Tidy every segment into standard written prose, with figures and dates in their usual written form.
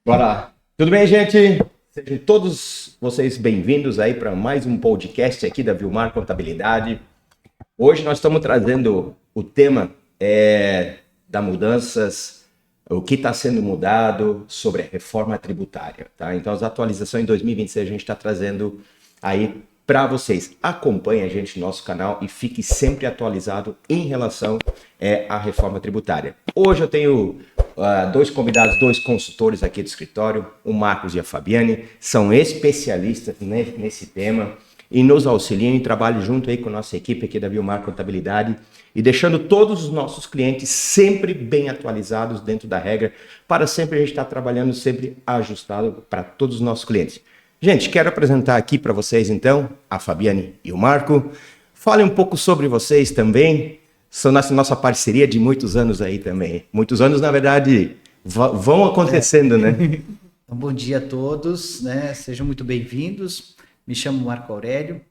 Bora lá. Tudo bem, gente? Sejam todos vocês bem-vindos aí para mais um podcast aqui da Vilmar Contabilidade. Hoje nós estamos trazendo o tema da mudanças, o que está sendo mudado sobre a reforma tributária, tá? Então, as atualizações em 2026 a gente está trazendo aí para vocês. Acompanhe a gente no nosso canal e fique sempre atualizado em relação à reforma tributária. Hoje eu tenho dois convidados, dois consultores aqui do escritório, o Marcos e a Fabiane, são especialistas nesse tema e nos auxiliam e trabalham junto aí com a nossa equipe aqui da Vilmar Contabilidade e deixando todos os nossos clientes sempre bem atualizados dentro da regra, para sempre a gente estar trabalhando sempre ajustado para todos os nossos clientes. Gente, quero apresentar aqui para vocês, então, a Fabiane e o Marco. Falem um pouco sobre vocês também. São nossa parceria de muitos anos aí também. Muitos anos, na verdade, vão acontecendo, né? Então, bom dia a todos, né? Sejam muito bem-vindos. Me chamo Marco Aurélio,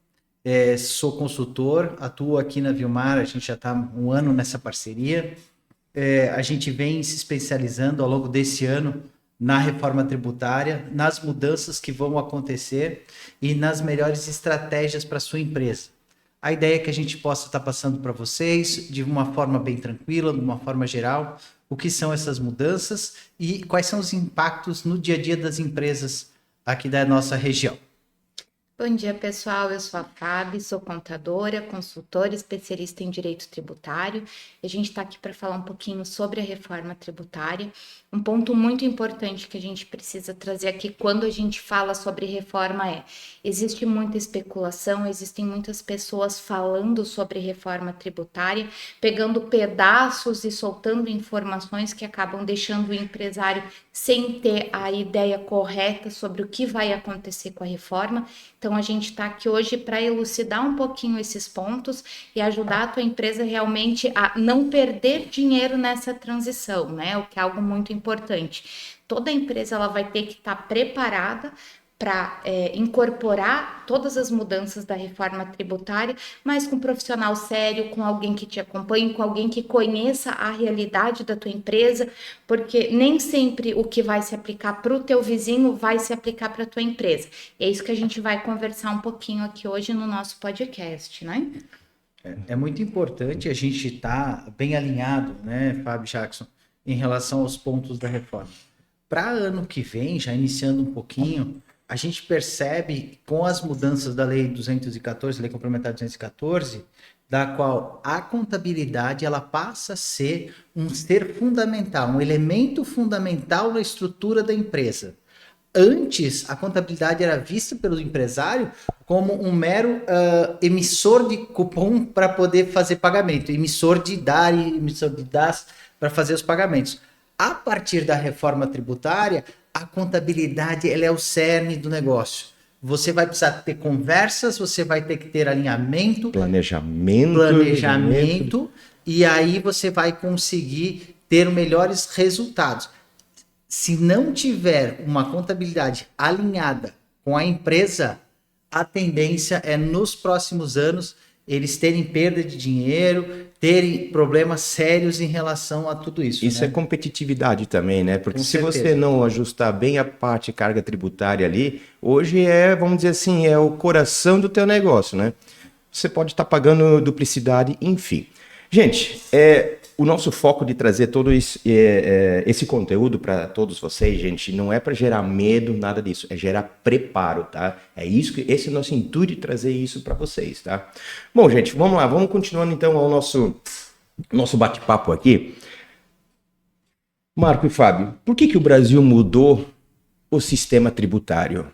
sou consultor, atuo aqui na Vilmar, a gente já está um ano nessa parceria. A gente vem se especializando ao longo desse ano na reforma tributária, nas mudanças que vão acontecer e nas melhores estratégias para a sua empresa. A ideia é que a gente possa estar passando para vocês, de uma forma bem tranquila, de uma forma geral, o que são essas mudanças e quais são os impactos no dia a dia das empresas aqui da nossa região. Bom dia, pessoal. Eu sou a Fábio, sou contadora, consultora, especialista em direito tributário. A gente está aqui para falar um pouquinho sobre a reforma tributária. Um ponto muito importante que a gente precisa trazer aqui quando a gente fala sobre reforma existe muita especulação, existem muitas pessoas falando sobre reforma tributária, pegando pedaços e soltando informações que acabam deixando o empresário sem ter a ideia correta sobre o que vai acontecer com a reforma. Então, a gente está aqui hoje para elucidar um pouquinho esses pontos e ajudar a tua empresa realmente a não perder dinheiro nessa transição, né? O que é algo muito importante. Toda empresa ela vai ter que estar preparada para incorporar todas as mudanças da reforma tributária, mas com um profissional sério, com alguém que te acompanhe, com alguém que conheça a realidade da tua empresa, porque nem sempre o que vai se aplicar para o teu vizinho vai se aplicar para a tua empresa. E é isso que a gente vai conversar um pouquinho aqui hoje no nosso podcast, né? É muito importante a gente estar bem alinhado, né, Fábio Jackson, em relação aos pontos da reforma. Para ano que vem, já iniciando um pouquinho, a gente percebe com as mudanças da Lei 214, Lei Complementar 214, da qual a contabilidade ela passa a ser um ser fundamental, um elemento fundamental na estrutura da empresa. Antes, a contabilidade era vista pelo empresário como um mero emissor de cupom para poder fazer pagamento, emissor de dar e emissor de das para fazer os pagamentos. A partir da reforma tributária, a contabilidade ela é o cerne do negócio. Você vai precisar ter conversas, você vai ter que ter alinhamento, planejamento e aí você vai conseguir ter melhores resultados. Se não tiver uma contabilidade alinhada com a empresa, a tendência é nos próximos anos eles terem perda de dinheiro, terem problemas sérios em relação a tudo isso. Isso, né? É competitividade também, né? Porque se você não ajustar bem a parte carga tributária ali, hoje vamos dizer assim, é o coração do teu negócio, né? Você pode estar pagando duplicidade, enfim. Gente, o nosso foco de trazer todo esse conteúdo para todos vocês, gente, não é para gerar medo, nada disso, é gerar preparo, tá? Esse é o nosso intuito de trazer isso para vocês, tá? Bom, gente, vamos lá, vamos continuando então ao nosso bate-papo aqui. Marco e Fábio, por que o Brasil mudou o sistema tributário?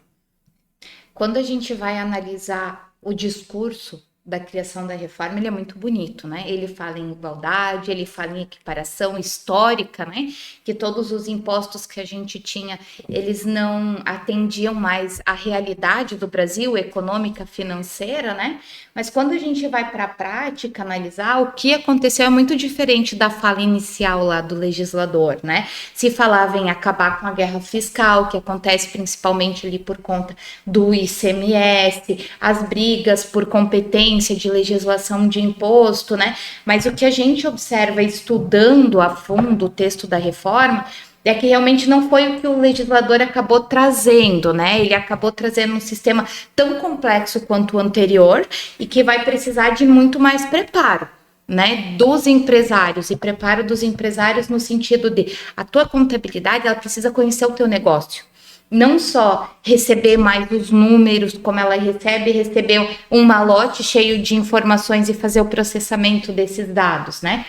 Quando a gente vai analisar o discurso da criação da reforma, ele é muito bonito, né? Ele fala em igualdade, ele fala em equiparação histórica, né? Que todos os impostos que a gente tinha, eles não atendiam mais à realidade do Brasil, econômica, financeira, né? Mas quando a gente vai para a prática analisar, o que aconteceu é muito diferente da fala inicial lá do legislador, né? Se falava em acabar com a guerra fiscal, que acontece principalmente ali por conta do ICMS, as brigas por competência de legislação de imposto, né? Mas o que a gente observa estudando a fundo o texto da reforma é que realmente não foi o que o legislador acabou trazendo, né? Ele acabou trazendo um sistema tão complexo quanto o anterior e que vai precisar de muito mais preparo, né, dos empresários, e preparo dos empresários no sentido de a tua contabilidade, ela precisa conhecer o teu negócio. Não só receber mais os números, como ela receber um malote cheio de informações e fazer o processamento desses dados, né?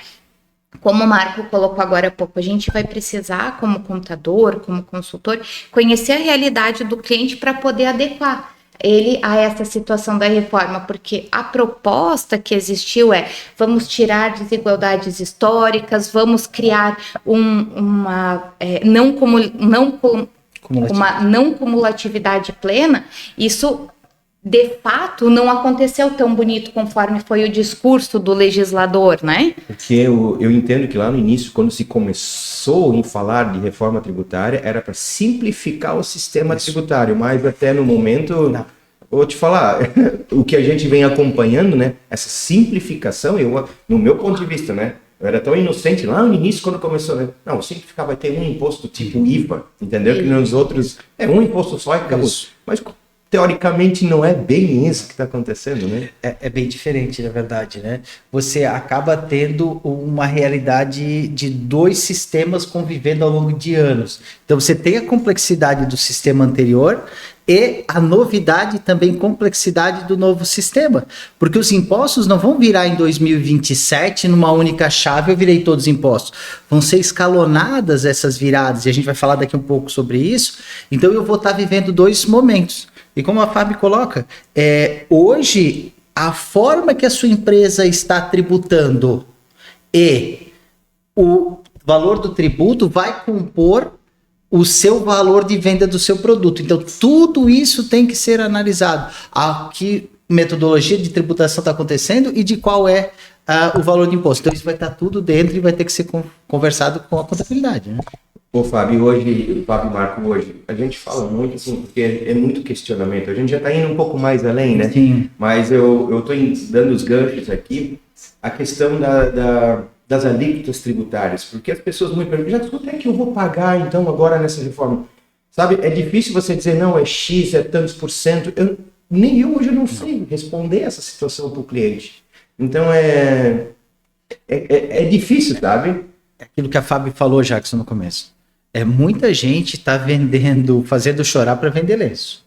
Como o Marco colocou agora há pouco, a gente vai precisar, como contador, como consultor, conhecer a realidade do cliente para poder adequar ele a essa situação da reforma, porque a proposta que existiu é: vamos tirar desigualdades históricas, vamos criar uma não cumulatividade plena. Isso, de fato, não aconteceu tão bonito conforme foi o discurso do legislador, né? Porque eu entendo que lá no início, quando se começou em falar de reforma tributária, era para simplificar o sistema tributário, mas até no momento, vou te falar, o que a gente vem acompanhando, né? Essa simplificação, no meu ponto de vista, né? Eu era tão inocente lá no início, quando começou, né? Não, simplificar, vai ter um imposto tipo IVA, entendeu? Que nos outros é um imposto só e acabou. Mas teoricamente não é bem isso que está acontecendo, né? É bem diferente, na verdade, né? Você acaba tendo uma realidade de dois sistemas convivendo ao longo de anos. Então você tem a complexidade do sistema anterior e a novidade também, complexidade do novo sistema. Porque os impostos não vão virar em 2027 numa única chave, eu virei todos os impostos. Vão ser escalonadas essas viradas, e a gente vai falar daqui um pouco sobre isso. Então eu vou estar vivendo dois momentos. E como a Fábio coloca, hoje a forma que a sua empresa está tributando e o valor do tributo vai compor o seu valor de venda do seu produto. Então, tudo isso tem que ser analisado. A que metodologia de tributação está acontecendo e de qual é o valor de imposto. Então, isso vai estar tudo dentro e vai ter que ser conversado com a contabilidade, né? Ô, Fábio e Marco, hoje, a gente fala muito, assim, porque é muito questionamento. A gente já está indo um pouco mais além, né? Sim. Mas eu estou dando os ganchos aqui, a questão das alíquotas tributárias, porque as pessoas muito perguntam, já quanto é que eu vou pagar, então, agora nessa reforma? Sabe, é difícil você dizer, não, é X, é tantos por cento. Nem eu hoje não sei responder essa situação para o cliente. Então, é difícil, sabe? É aquilo que a Fábio falou, Jackson, no começo. Muita gente está fazendo chorar para vender lenço.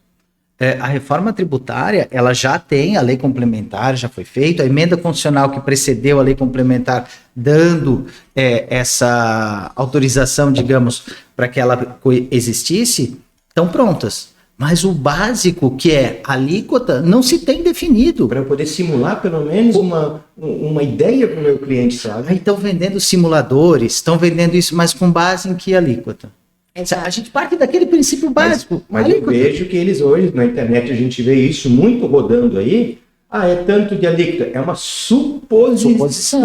A reforma tributária, ela já tem a lei complementar, já foi feita, a emenda constitucional que precedeu a lei complementar, dando essa autorização, digamos, para que ela existisse, estão prontas. Mas o básico, que é a alíquota, não se tem definido. Para eu poder simular, pelo menos, uma ideia para o meu cliente, sabe? Aí estão vendendo simuladores, estão vendendo isso, mas com base em que alíquota? Exato. A gente parte daquele princípio básico. Mas eu vejo que eles hoje, na internet, a gente vê isso muito rodando aí. É tanto de alíquota. É uma suposição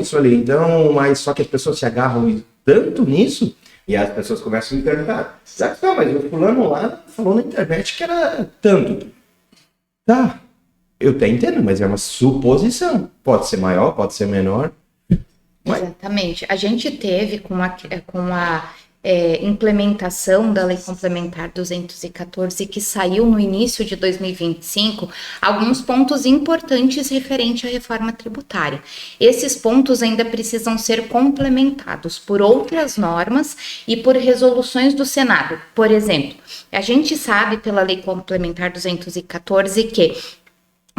isso ali. Então, mas só que as pessoas se agarram tanto nisso. E as pessoas começam a me perguntar, mas o fulano lá falou na internet que era tanto. Tá, eu até entendo, mas é uma suposição. Pode ser maior, pode ser menor. Exatamente. A gente teve com a implementação da Lei Complementar 214, que saiu no início de 2025, alguns pontos importantes referente à reforma tributária. Esses pontos ainda precisam ser complementados por outras normas e por resoluções do Senado. Por exemplo, a gente sabe pela Lei Complementar 214 que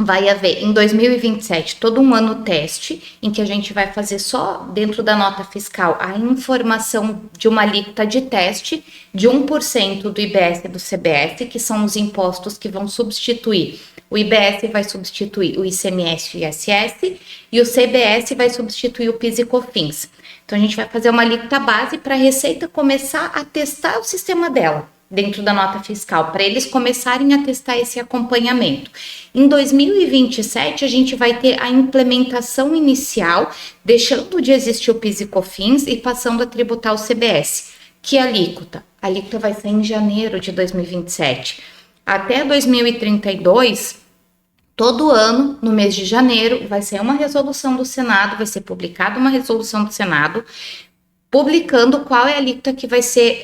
vai haver em 2027 todo um ano teste em que a gente vai fazer só dentro da nota fiscal a informação de uma alíquota de teste de 1% do IBS e do CBS, que são os impostos que vão substituir. O IBS vai substituir o ICMS e o ISS e o CBS vai substituir o PIS e COFINS. Então a gente vai fazer uma alíquota base para a Receita começar a testar o sistema dela dentro da nota fiscal, para eles começarem a testar esse acompanhamento. Em 2027, a gente vai ter a implementação inicial, deixando de existir o PIS e COFINS e passando a tributar o CBS. Que alíquota? A alíquota vai ser em janeiro de 2027. Até 2032, todo ano, no mês de janeiro, vai ser uma resolução do Senado, vai ser publicada uma resolução do Senado, publicando qual é a alíquota que vai ser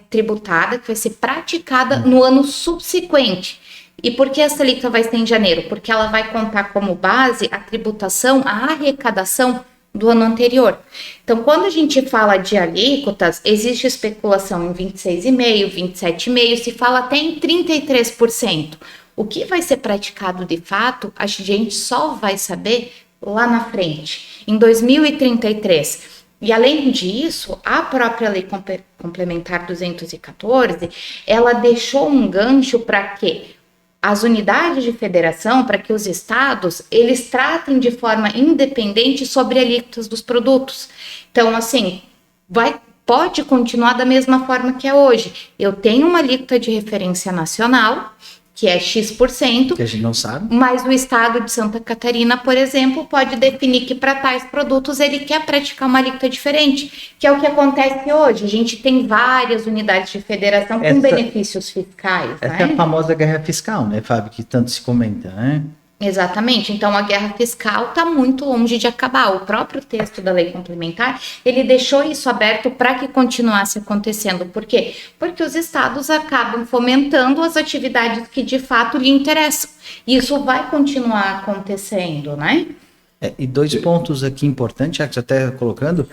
tributada, que vai ser praticada no ano subsequente. E por que essa alíquota vai ser em janeiro? Porque ela vai contar como base a tributação, a arrecadação do ano anterior. Então, quando a gente fala de alíquotas, existe especulação em 26,5%, 27,5%, se fala até em 33%. O que vai ser praticado de fato, a gente só vai saber lá na frente, em 2033. E além disso, a própria Lei Complementar 214, ela deixou um gancho para que as unidades de federação, para que os estados, eles tratem de forma independente sobre alíquotas dos produtos. Então, assim, pode continuar da mesma forma que é hoje. Eu tenho uma alíquota de referência nacional, que é X%. Que a gente não sabe. Mas o estado de Santa Catarina, por exemplo, pode definir que para tais produtos ele quer praticar uma alíquota diferente, que é o que acontece hoje. A gente tem várias unidades de federação com benefícios fiscais. Essa é a famosa guerra fiscal, né, Fábio, que tanto se comenta, né? Exatamente, então a guerra fiscal está muito longe de acabar. O próprio texto da lei complementar, ele deixou isso aberto para que continuasse acontecendo. Por quê? Porque os estados acabam fomentando as atividades que de fato lhe interessam. E isso vai continuar acontecendo, né? E dois pontos aqui importantes, já que você até colocando,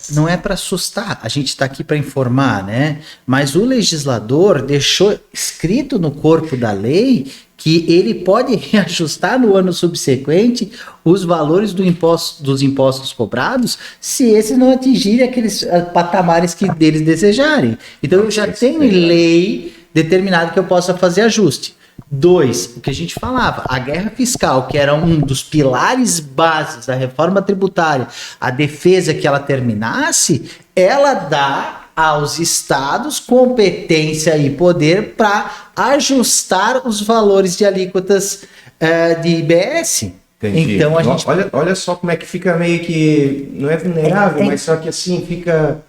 não é para assustar, a gente está aqui para informar, né? Mas o legislador deixou escrito no corpo da lei que ele pode reajustar no ano subsequente os valores dos impostos cobrados se esses não atingirem aqueles patamares que deles desejarem. Então eu já tenho em lei determinado que eu possa fazer ajuste. 2, o que a gente falava, a guerra fiscal, que era um dos pilares bases da reforma tributária, a defesa que ela terminasse, ela dá aos estados competência e poder para ajustar os valores de alíquotas de IBS. Entendi. Então a gente... olha só como é que fica meio que, não é vulnerável, mas só que assim fica...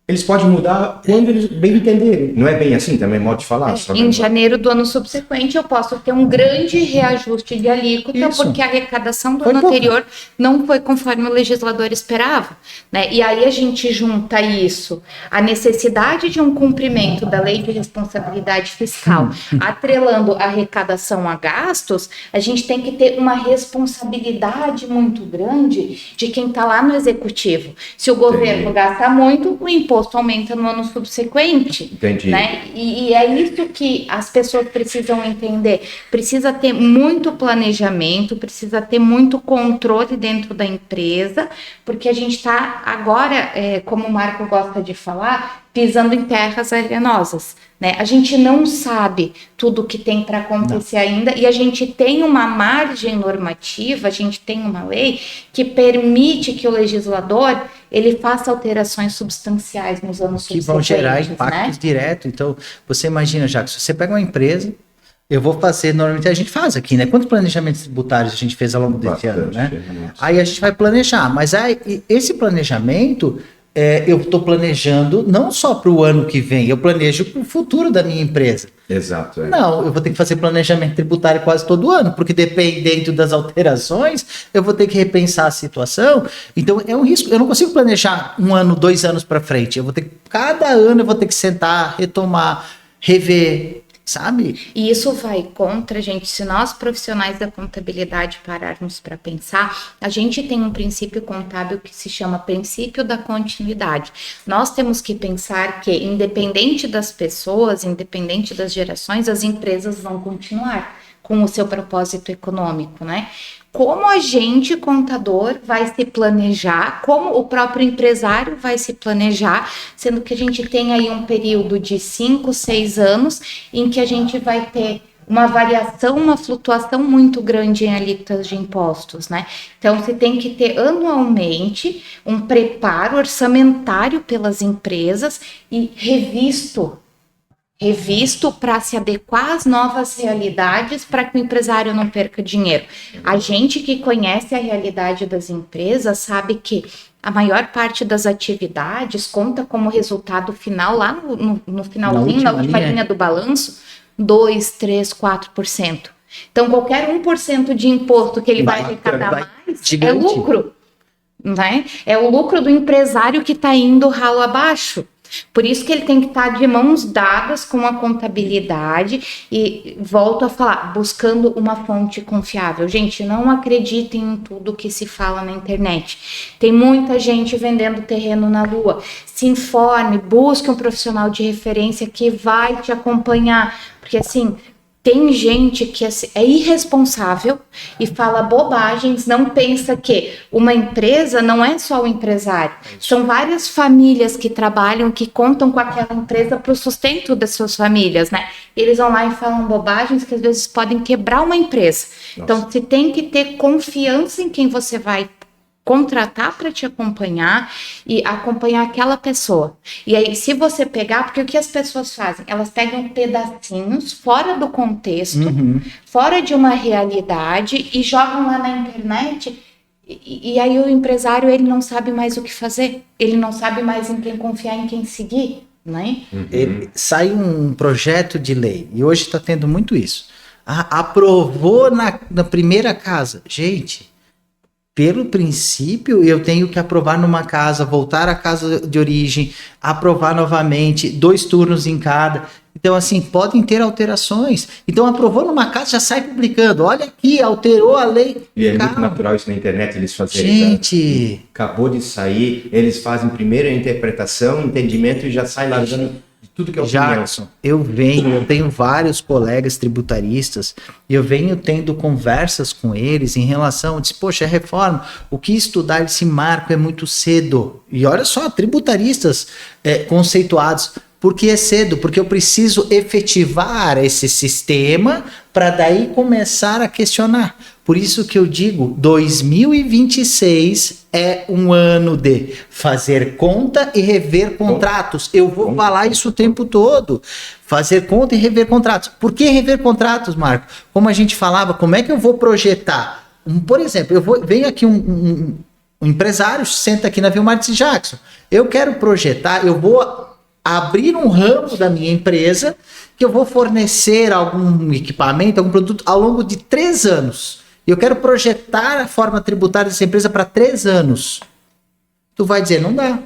Eles podem mudar quando eles bem entenderem. Não é bem assim também, modo de falar? Em janeiro do ano subsequente, eu posso ter um grande reajuste de alíquota, porque a arrecadação do ano anterior não foi conforme o legislador esperava, né? E aí a gente junta isso, a necessidade de um cumprimento da lei de responsabilidade fiscal, atrelando a arrecadação a gastos, a gente tem que ter uma responsabilidade muito grande de quem está lá no executivo. Se o governo gasta muito, o imposto aumenta no ano subsequente. Entendi. Né? E é isso que as pessoas precisam entender. Precisa ter muito planejamento, precisa ter muito controle dentro da empresa, porque a gente está agora, como o Marco gosta de falar, pisando em terras arenosas, né? A gente não sabe tudo o que tem para acontecer ainda, e a gente tem uma margem normativa, a gente tem uma lei que permite que o legislador ele faça alterações substanciais nos anos subsequentes. Que vão gerar impactos diretos. Então, você imagina, Jacques, se você pega uma empresa, eu vou fazer, normalmente a gente faz aqui, né? Quantos planejamentos tributários a gente fez ao longo desse ano, né? Aí a gente vai planejar, mas aí, esse planejamento... eu estou planejando não só para o ano que vem, eu planejo para o futuro da minha empresa. Exato. Não, eu vou ter que fazer planejamento tributário quase todo ano, porque dependendo das alterações, eu vou ter que repensar a situação. Então, é um risco. Eu não consigo planejar 1 ano, 2 anos para frente. Cada ano eu vou ter que sentar, retomar, rever, sabe? E isso vai contra, gente, se nós profissionais da contabilidade pararmos para pensar, a gente tem um princípio contábil que se chama princípio da continuidade. Nós temos que pensar que, independente das pessoas, independente das gerações, as empresas vão continuar com o seu propósito econômico, né? Como a gente, contador, vai se planejar, como o próprio empresário vai se planejar, sendo que a gente tem aí um período de 5, 6 anos em que a gente vai ter uma variação, uma flutuação muito grande em alíquotas de impostos, né? Então, você tem que ter anualmente um preparo orçamentário pelas empresas e revisto para se adequar às novas realidades, para que o empresário não perca dinheiro. A gente que conhece a realidade das empresas sabe que a maior parte das atividades conta como resultado final, lá no finalzinho, na última linha do balanço, 2%, 3%, 4%. Então, qualquer 1% de imposto que ele vai arrecadar mais gigante. É lucro. né? É o lucro do empresário que está indo ralo abaixo. Por isso que ele tem que estar de mãos dadas com a contabilidade e, volto a falar, buscando uma fonte confiável. Gente, não acreditem em tudo que se fala na internet. Tem muita gente vendendo terreno na lua. Se informe, busque um profissional de referência que vai te acompanhar. Porque assim, tem gente que é irresponsável e fala bobagens, não pensa que uma empresa não é só o empresário. São várias famílias que trabalham, que contam com aquela empresa para o sustento das suas famílias, né? Eles vão lá e falam bobagens que às vezes podem quebrar uma empresa. Nossa. Então, você tem que ter confiança em quem você vai contratar para te acompanhar e acompanhar aquela pessoa. E aí, se você pegar, porque o que as pessoas fazem? Elas pegam pedacinhos fora do contexto, fora de uma realidade e jogam lá na internet. E aí o empresário, ele não sabe mais o que fazer. Ele não sabe mais em quem confiar, em quem seguir, né? Sai um projeto de lei, e hoje está tendo muito isso. Aprovou na primeira casa. Gente, pelo princípio, eu tenho que aprovar numa casa, voltar à casa de origem, aprovar novamente, 2 turnos em cada. Então, assim, podem ter alterações. Então, aprovou numa casa, já sai publicando. Olha aqui, alterou a lei. E é muito natural isso na internet, eles fazerem. Gente! Tá? Acabou de sair, eles fazem primeiro a interpretação, entendimento e já sai largando tudo que é opinião. Jackson, eu tenho vários colegas tributaristas e eu venho tendo conversas com eles em relação, eu disse, poxa, é reforma, o que estudar esse marco é muito cedo. E olha só, tributaristas conceituados, porque é cedo, porque eu preciso efetivar esse sistema para daí começar a questionar. Por isso que eu digo, 2026 é um ano de fazer conta e rever contratos. Eu vou falar isso o tempo todo. Fazer conta e rever contratos. Por que rever contratos, Marco? Como a gente falava, como é que eu vou projetar? Por exemplo, venho aqui um empresário, senta aqui na Vilmar e diz, Jackson, eu quero projetar, eu vou abrir um ramo da minha empresa que eu vou fornecer algum equipamento, algum produto ao longo de 3 anos. Eu quero projetar a forma tributária dessa empresa para 3 anos. Tu vai dizer, não dá.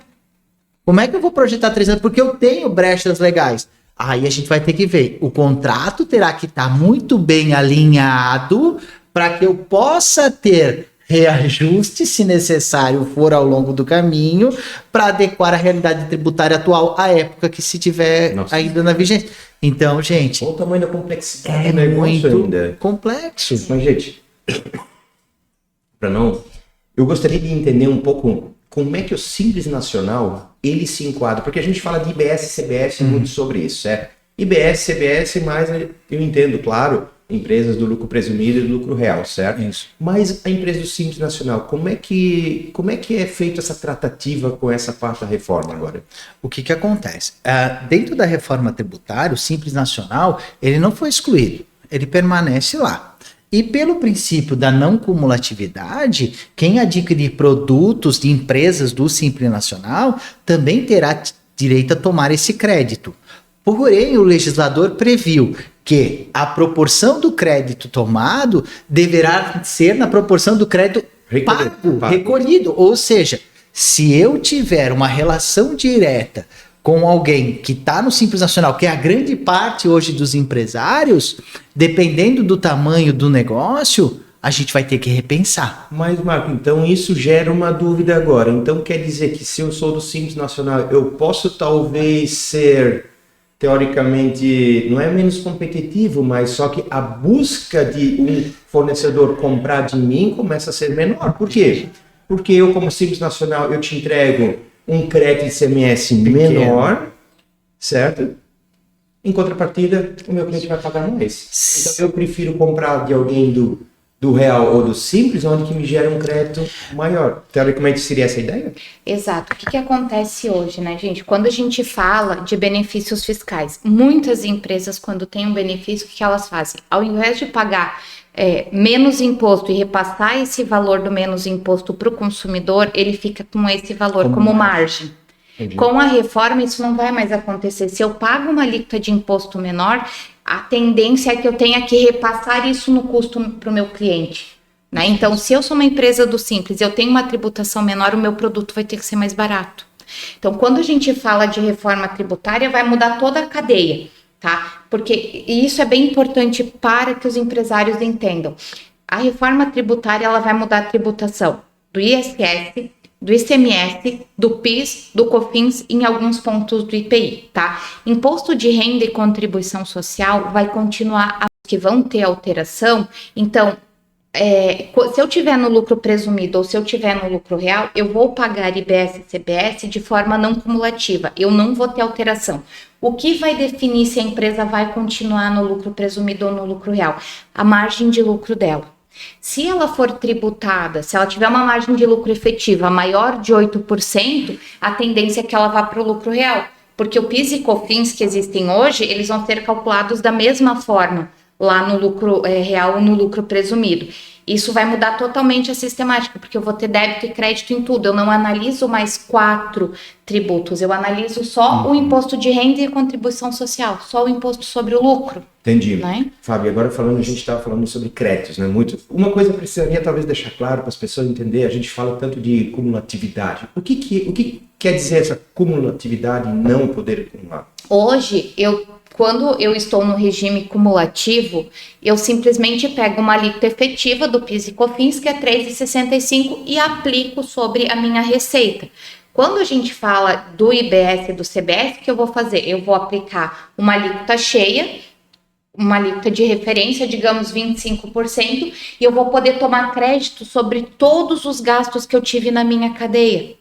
Como é que eu vou projetar 3 anos? Porque eu tenho brechas legais. Aí a gente vai ter que ver. O contrato terá que estar muito bem alinhado para que eu possa ter reajuste, se necessário for ao longo do caminho, para adequar a realidade tributária atual à época que se tiver ainda na vigência. Então, gente... Olha o tamanho da complexidade do negócio muito ainda. Complexo. Mas, gente, eu gostaria de entender um pouco como é que o Simples Nacional, ele se enquadra, porque a gente fala de IBS e CBS muito sobre isso, certo? IBS, CBS, mas eu entendo, claro, empresas do lucro presumido e do lucro real, certo? Isso. Mas a empresa do Simples Nacional, como é que é feita essa tratativa com essa parte da reforma agora? O que acontece? Dentro da reforma tributária, o Simples Nacional, ele não foi excluído, ele permanece lá. E pelo princípio da não cumulatividade, quem adquirir produtos de empresas do Simples Nacional também terá direito a tomar esse crédito. Porém, o legislador previu que a proporção do crédito tomado deverá ser na proporção do crédito recolhido. Ou seja, se eu tiver uma relação direta com alguém que está no Simples Nacional, que é a grande parte hoje dos empresários, dependendo do tamanho do negócio, a gente vai ter que repensar. Mas, Marco, então isso gera uma dúvida agora. Então quer dizer que se eu sou do Simples Nacional, eu posso talvez ser, teoricamente, não é menos competitivo, mas só que a busca de um fornecedor comprar de mim começa a ser menor. Por quê? Porque eu, como Simples Nacional, eu te entrego um crédito de ICMS menor, certo? Em contrapartida, o meu cliente vai pagar mais. Então eu prefiro comprar de alguém do real ou do Simples, onde que me gera um crédito maior. Teoricamente seria essa a ideia? Exato. O que acontece hoje, né, gente? Quando a gente fala de benefícios fiscais, muitas empresas, quando tem um benefício, o que elas fazem? Ao invés de pagar menos imposto e repassar esse valor do menos imposto para o consumidor, ele fica com esse valor como margem. Entendi. Com a reforma, isso não vai mais acontecer. Se eu pago uma alíquota de imposto menor, a tendência é que eu tenha que repassar isso no custo para o meu cliente. né? Então, se eu sou uma empresa do Simples, eu tenho uma tributação menor, o meu produto vai ter que ser mais barato. Então, quando a gente fala de reforma tributária, vai mudar toda a cadeia, tá? Porque isso é bem importante para que os empresários entendam. A reforma tributária, ela vai mudar a tributação do ISS, do ICMS, do PIS, do COFINS e em alguns pontos do IPI, tá? Imposto de renda e contribuição social vai continuar, que vão ter alteração. Então, se eu tiver no lucro presumido ou se eu tiver no lucro real, eu vou pagar IBS e CBS de forma não cumulativa, eu não vou ter alteração. O que vai definir se a empresa vai continuar no lucro presumido ou no lucro real? A margem de lucro dela. Se ela for tributada, se ela tiver uma margem de lucro efetiva maior de 8%, a tendência é que ela vá para o lucro real, porque o PIS e COFINS que existem hoje, eles vão ser calculados da mesma forma, lá no lucro real ou no lucro presumido. Isso vai mudar totalmente a sistemática, porque eu vou ter débito e crédito em tudo. Eu não analiso mais 4 tributos, eu analiso só o imposto de renda e contribuição social, só o imposto sobre o lucro. Entendi. Né? Fábio, agora a gente estava falando sobre créditos, né? Uma coisa que precisaria talvez deixar claro para as pessoas entenderem, a gente fala tanto de cumulatividade. O que quer dizer essa cumulatividade e não poder acumular? Hoje, quando eu estou no regime cumulativo, eu simplesmente pego uma alíquota efetiva do PIS e COFINS, que é 3,65, e aplico sobre a minha receita. Quando a gente fala do IBS e do CBS, o que eu vou fazer? Eu vou aplicar uma alíquota cheia, uma alíquota de referência, digamos 25%, e eu vou poder tomar crédito sobre todos os gastos que eu tive na minha cadeia.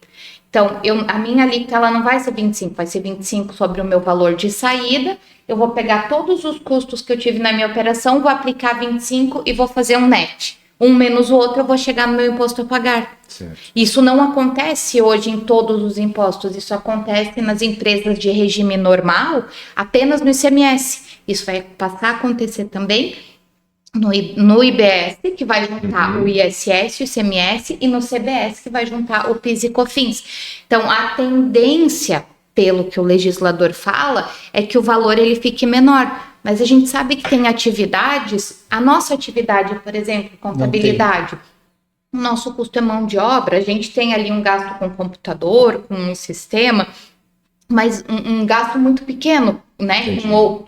Então, a minha alíquota ela não vai ser 25, vai ser 25 sobre o meu valor de saída. Eu vou pegar todos os custos que eu tive na minha operação, vou aplicar 25 e vou fazer um net. Um menos o outro, eu vou chegar no meu imposto a pagar. Certo. Isso não acontece hoje em todos os impostos, isso acontece nas empresas de regime normal, apenas no ICMS. Isso vai passar a acontecer também no IBS, que vai juntar o ISS, o ICMS, e no CBS, que vai juntar o PIS e COFINS. Então, a tendência, pelo que o legislador fala, é que o valor ele fique menor. Mas a gente sabe que tem atividades, a nossa atividade, por exemplo, contabilidade, o nosso custo é mão de obra, a gente tem ali um gasto com computador, com um sistema, mas um gasto muito pequeno, né?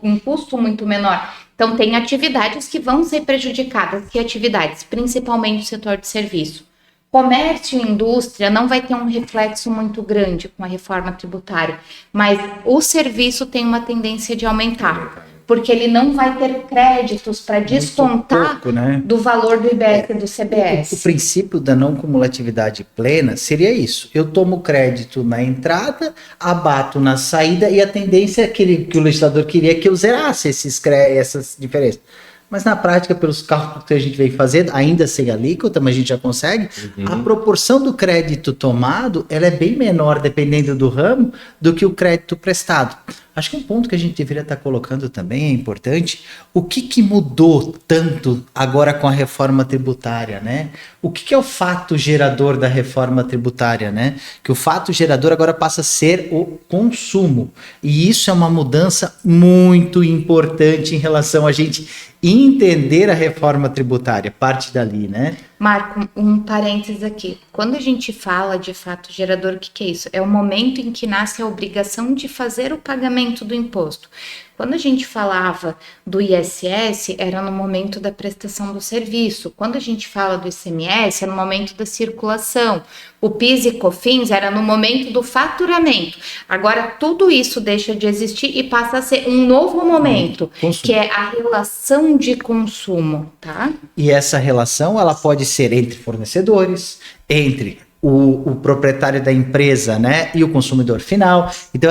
Um custo muito menor. Então, tem atividades que vão ser prejudicadas, que atividades, principalmente o setor de serviço. Comércio e indústria não vai ter um reflexo muito grande com a reforma tributária, mas o serviço tem uma tendência de aumentar, porque ele não vai ter créditos para descontar pouco, né? do valor do IBS e do CBS. O princípio da não cumulatividade plena seria isso. Eu tomo crédito na entrada, abato na saída e a tendência é que o legislador queria que eu zerasse essas diferenças. Mas na prática, pelos cálculos que a gente vem fazendo, ainda sem alíquota, mas a gente já consegue, a proporção do crédito tomado ela é bem menor, dependendo do ramo, do que o crédito prestado. Acho que um ponto que a gente deveria estar colocando também é importante, o que mudou tanto agora com a reforma tributária, né? O que é o fato gerador da reforma tributária, né? Que o fato gerador agora passa a ser o consumo. E isso é uma mudança muito importante em relação a gente entender a reforma tributária, parte dali, né? Marco, um parênteses aqui. Quando a gente fala de fato gerador, o que é isso? É o momento em que nasce a obrigação de fazer o pagamento do imposto. Quando a gente falava do ISS, era no momento da prestação do serviço. Quando a gente fala do ICMS, é no momento da circulação. O PIS e COFINS era no momento do faturamento. Agora, tudo isso deixa de existir e passa a ser um novo momento, que é a relação de consumo, tá? E essa relação, ela pode ser entre fornecedores, entre o proprietário da empresa, né, e o consumidor final. Então,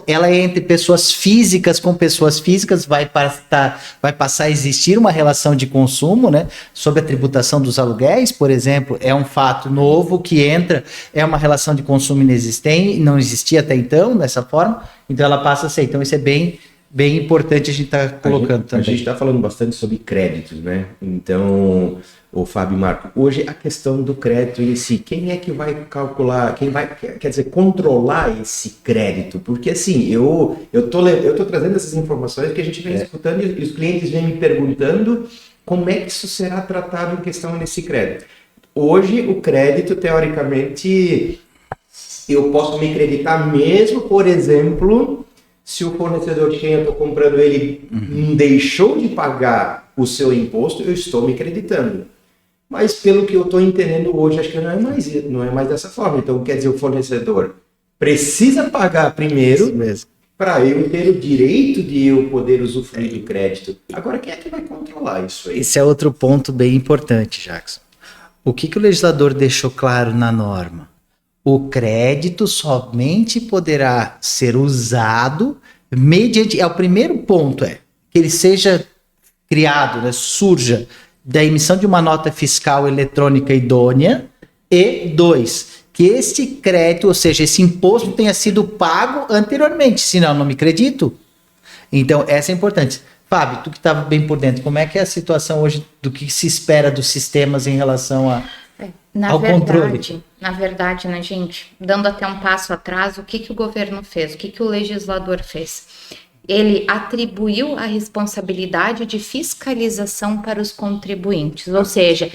ela é entre pessoas físicas com pessoas físicas, vai passar a existir uma relação de consumo, né, sobre a tributação dos aluguéis, por exemplo, é um fato novo que entra, é uma relação de consumo inexistente, não existia até então, dessa forma, então ela passa a ser. Então, isso é bem importante a gente estar colocando também. A gente está falando bastante sobre créditos, né? Então, o Fábio e Marco, hoje a questão do crédito em si, quem é que vai calcular, quem vai, quer dizer, controlar esse crédito? Porque assim, eu tô trazendo essas informações que a gente vem escutando e os clientes vêm me perguntando como é que isso será tratado em questão nesse crédito? Hoje, o crédito, teoricamente, eu posso me creditar mesmo, por exemplo, se o fornecedor que eu estou comprando, ele não deixou de pagar o seu imposto, eu estou me creditando. Mas pelo que eu estou entendendo hoje, acho que não é mais dessa forma. Então, quer dizer, o fornecedor precisa pagar primeiro para eu ter o direito de eu poder usufruir do crédito. Agora, quem é que vai controlar isso aí? Esse é outro ponto bem importante, Jackson. O que o legislador deixou claro na norma? O crédito somente poderá ser usado mediante... o primeiro ponto é que ele seja criado, né, surja da emissão de uma nota fiscal eletrônica idônea, e 2, que esse crédito, ou seja, esse imposto tenha sido pago anteriormente, senão eu não me acredito. Então, essa é importante. Fábio, tu que estava bem por dentro, como é que é a situação hoje do que se espera dos sistemas em relação ao controle? Na verdade, né, gente, dando até um passo atrás, o que o governo fez? O que o legislador fez? Ele atribuiu a responsabilidade de fiscalização para os contribuintes, ou seja,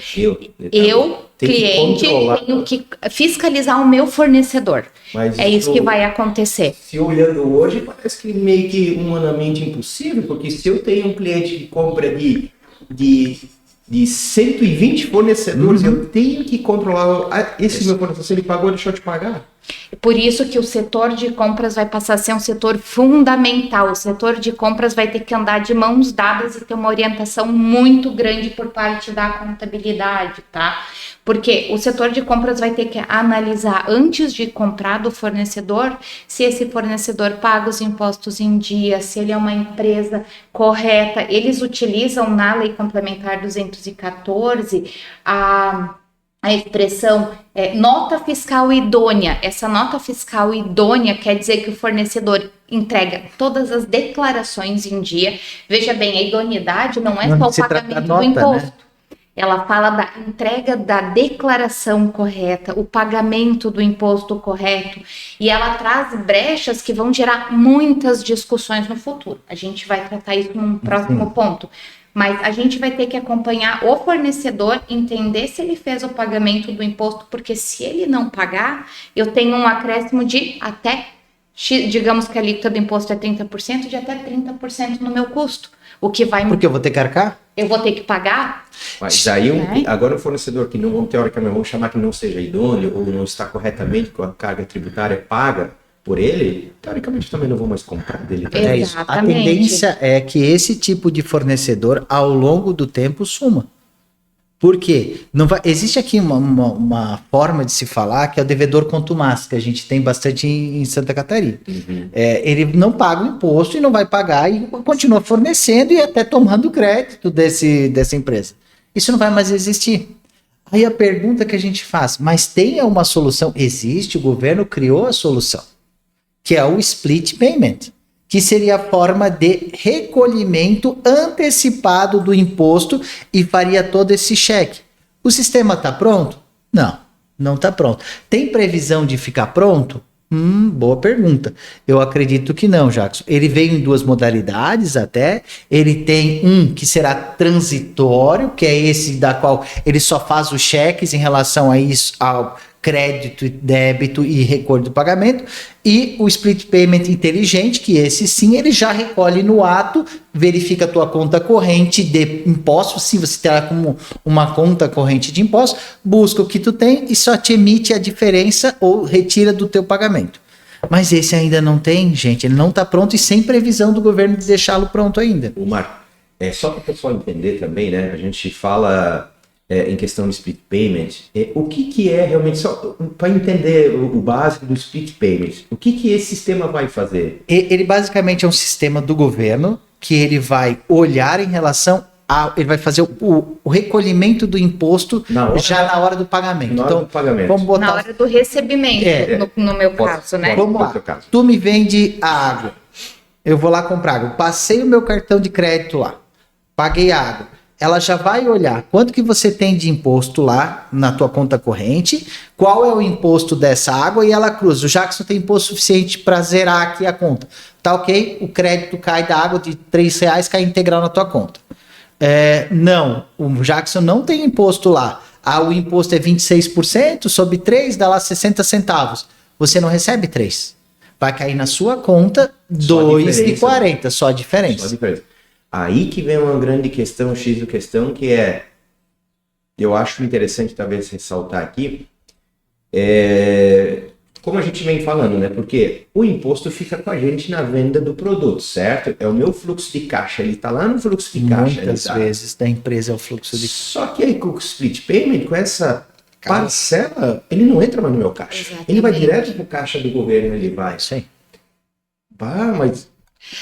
eu cliente, tenho que fiscalizar o meu fornecedor. Mas é isso que vai acontecer. Se olhando hoje, parece que meio que humanamente impossível, porque se eu tenho um cliente que compra de 120 fornecedores, eu tenho que controlar esse meu fornecedor, se ele pagou, deixou de pagar. Por isso que o setor de compras vai passar a ser um setor fundamental. O setor de compras vai ter que andar de mãos dadas e ter uma orientação muito grande por parte da contabilidade, tá? Porque o setor de compras vai ter que analisar antes de comprar do fornecedor se esse fornecedor paga os impostos em dia, se ele é uma empresa correta. Eles utilizam na Lei Complementar 214 a expressão nota fiscal idônea. Essa nota fiscal idônea quer dizer que o fornecedor entrega todas as declarações em dia. Veja bem, a idoneidade não é só o pagamento do imposto. Né? Ela fala da entrega da declaração correta, o pagamento do imposto correto, e ela traz brechas que vão gerar muitas discussões no futuro. A gente vai tratar isso num próximo ponto. Mas a gente vai ter que acompanhar o fornecedor, entender se ele fez o pagamento do imposto, porque se ele não pagar, eu tenho um acréscimo de até, digamos que a alíquota do imposto é 30%, de até 30% no meu custo. O que vai... Porque eu vou ter que arcar? Eu vou ter que pagar? Mas aí, agora o fornecedor que não, teoricamente, vamos chamar que não seja idôneo, ou não está corretamente com a carga tributária paga por ele, teoricamente também não vou mais comprar dele. É isso. A tendência é que esse tipo de fornecedor, ao longo do tempo, suma. Por quê? Não vai, existe aqui uma forma de se falar que é o devedor contumaz, que a gente tem bastante em Santa Catarina. Ele não paga o imposto e não vai pagar e continua fornecendo e até tomando crédito dessa empresa. Isso não vai mais existir. Aí a pergunta que a gente faz, mas tem uma solução? Existe, o governo criou a solução, que é o split payment, que seria a forma de recolhimento antecipado do imposto e faria todo esse cheque. O sistema está pronto? Não está pronto. Tem previsão de ficar pronto? Boa pergunta. Eu acredito que não, Jackson. Ele veio em 2 modalidades até. Ele tem um que será transitório, que é esse da qual ele só faz os cheques em relação a isso, ao crédito, débito e recolho do pagamento, e o split payment inteligente, que esse sim, ele já recolhe no ato, verifica a tua conta corrente de impostos, se você terá como uma conta corrente de impostos, busca o que tu tem e só te emite a diferença ou retira do teu pagamento. Mas esse ainda não tem, gente, ele não está pronto e sem previsão do governo de deixá-lo pronto ainda. Marco, só para o pessoal entender também, né, a gente fala... em questão de split payment, o que é realmente, só para entender o básico do split payment, o que esse sistema vai fazer? Ele basicamente é um sistema do governo que ele vai olhar em relação a, ele vai fazer o recolhimento do imposto na hora do pagamento. Na hora do pagamento. Vamos botar... Na hora do recebimento, no meu caso, né? Vamos lá, tu me vende a água, eu vou lá comprar água, passei o meu cartão de crédito lá, paguei a água. Ela já vai olhar quanto que você tem de imposto lá na tua conta corrente, qual é o imposto dessa água e ela cruza. O Jackson tem imposto suficiente para zerar aqui a conta. Tá ok? O crédito cai da água de R$3, cai integral na tua conta. Não, o Jackson não tem imposto lá. O imposto é 26%, sobre 3 dá lá 60 centavos. Você não recebe 3. Vai cair na sua conta 2,40, só a diferença. Só a diferença. Aí que vem uma grande questão, X da questão, que eu acho interessante talvez ressaltar aqui, como a gente vem falando, né? Porque o imposto fica com a gente na venda do produto, certo? É o meu fluxo de caixa, ele está lá no fluxo de caixa. Muitas vezes da empresa é o fluxo de caixa. Só que aí com o split payment, com essa parcela, ele não entra mais no meu caixa. Exatamente. Ele vai direto para o caixa do governo, ele vai. Sim. Mas...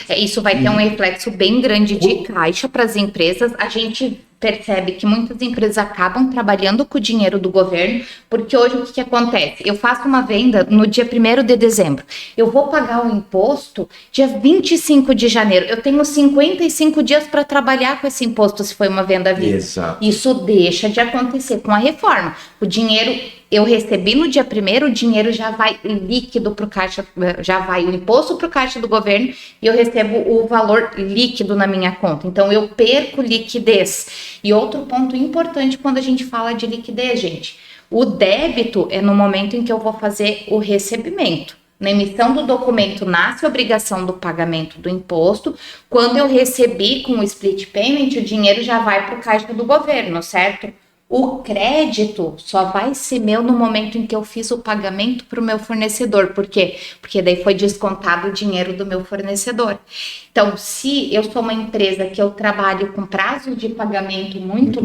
Isso vai ter um reflexo bem grande de caixa para as empresas. A gente percebe que muitas empresas acabam trabalhando com o dinheiro do governo, porque hoje o que acontece? Eu faço uma venda no dia 1º de dezembro. Eu vou pagar o imposto dia 25 de janeiro. Eu tenho 55 dias para trabalhar com esse imposto se foi uma venda à vista. Exato. Isso deixa de acontecer com a reforma. O dinheiro... Eu recebi no dia 1º, o dinheiro já vai líquido para o caixa, já vai o imposto para o caixa do governo e eu recebo o valor líquido na minha conta. Então, eu perco liquidez. E outro ponto importante quando a gente fala de liquidez, gente, o débito é no momento em que eu vou fazer o recebimento. Na emissão do documento nasce a obrigação do pagamento do imposto. Quando eu recebi com o split payment, o dinheiro já vai para o caixa do governo, certo? O crédito só vai ser meu no momento em que eu fiz o pagamento para o meu fornecedor. Por quê? Porque daí foi descontado o dinheiro do meu fornecedor. Então, se eu sou uma empresa que eu trabalho com prazos de pagamento muito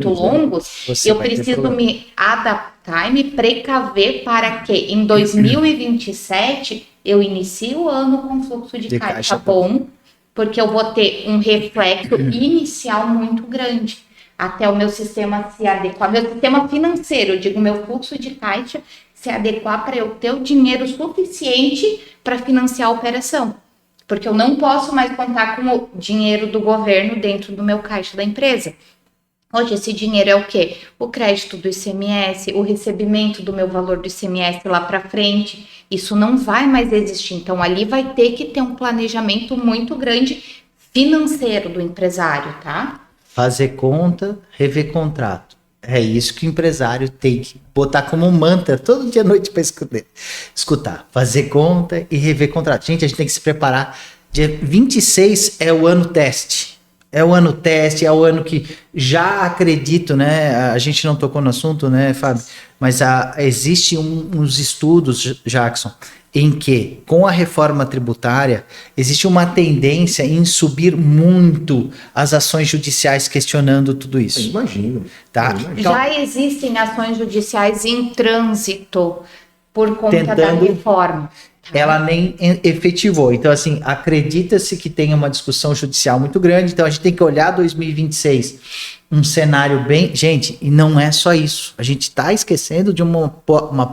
longos, eu preciso me adaptar e me precaver para que em 2027 eu inicie o ano com fluxo de caixa bom, porque eu vou ter um reflexo inicial muito grande. Até o meu sistema se adequar, meu sistema financeiro, eu digo, meu fluxo de caixa se adequar para eu ter o dinheiro suficiente para financiar a operação. Porque eu não posso mais contar com o dinheiro do governo dentro do meu caixa da empresa. Hoje esse dinheiro é o quê? O crédito do ICMS, o recebimento do meu valor do ICMS lá para frente. Isso não vai mais existir. Então ali vai ter que ter um planejamento muito grande financeiro do empresário, tá? Fazer conta, rever contrato. É isso que o empresário tem que botar como um mantra todo dia à noite para escutar. Fazer conta e rever contrato. Gente, a gente tem que se preparar. Dia 26 é o ano teste. É o ano teste, é o ano que já acredito, né? A gente não tocou no assunto, né, Fábio? Mas existe uns estudos, Jackson, em que, com a reforma tributária, existe uma tendência em subir muito as ações judiciais questionando tudo isso. Eu imagino. Tá? Já existem ações judiciais em trânsito por conta da reforma. Ela nem efetivou. Então, assim, acredita-se que tem uma discussão judicial muito grande. Então, a gente tem que olhar 2026, um cenário bem... Gente, e não é só isso. A gente está esquecendo de uma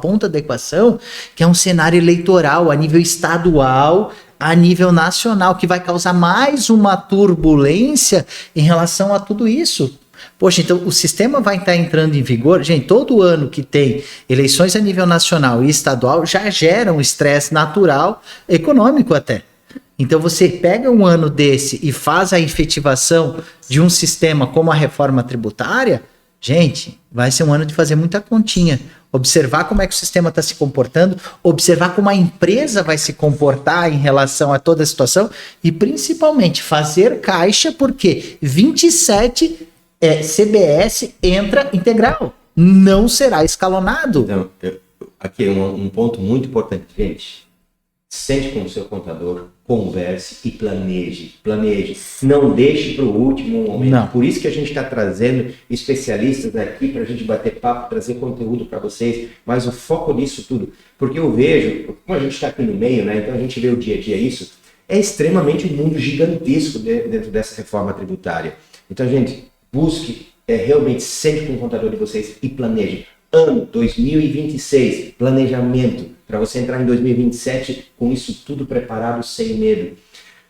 ponta da equação, que é um cenário eleitoral a nível estadual, a nível nacional, que vai causar mais uma turbulência em relação a tudo isso. Poxa, então o sistema vai estar entrando em vigor. Gente, todo ano que tem eleições a nível nacional e estadual já gera um estresse natural, econômico até. Então você pega um ano desse e faz a efetivação de um sistema como a reforma tributária, gente, vai ser um ano de fazer muita continha. Observar como é que o sistema está se comportando, observar como a empresa vai se comportar em relação a toda a situação e principalmente fazer caixa, porque 27... CBS entra integral, não será escalonado. Então, aqui um ponto muito importante, gente. Sente com o seu contador, converse e planeje. Não deixe para o último momento. Não. Por isso que a gente está trazendo especialistas aqui para a gente bater papo, trazer conteúdo para vocês. Mas o foco disso tudo, porque eu vejo, como a gente está aqui no meio, né? Então a gente vê o dia a dia isso, é extremamente um mundo gigantesco dentro dessa reforma tributária. Então, gente, busque realmente sempre com o contador de vocês e planeje. Ano 2026, planejamento, para você entrar em 2027 com isso tudo preparado, sem medo.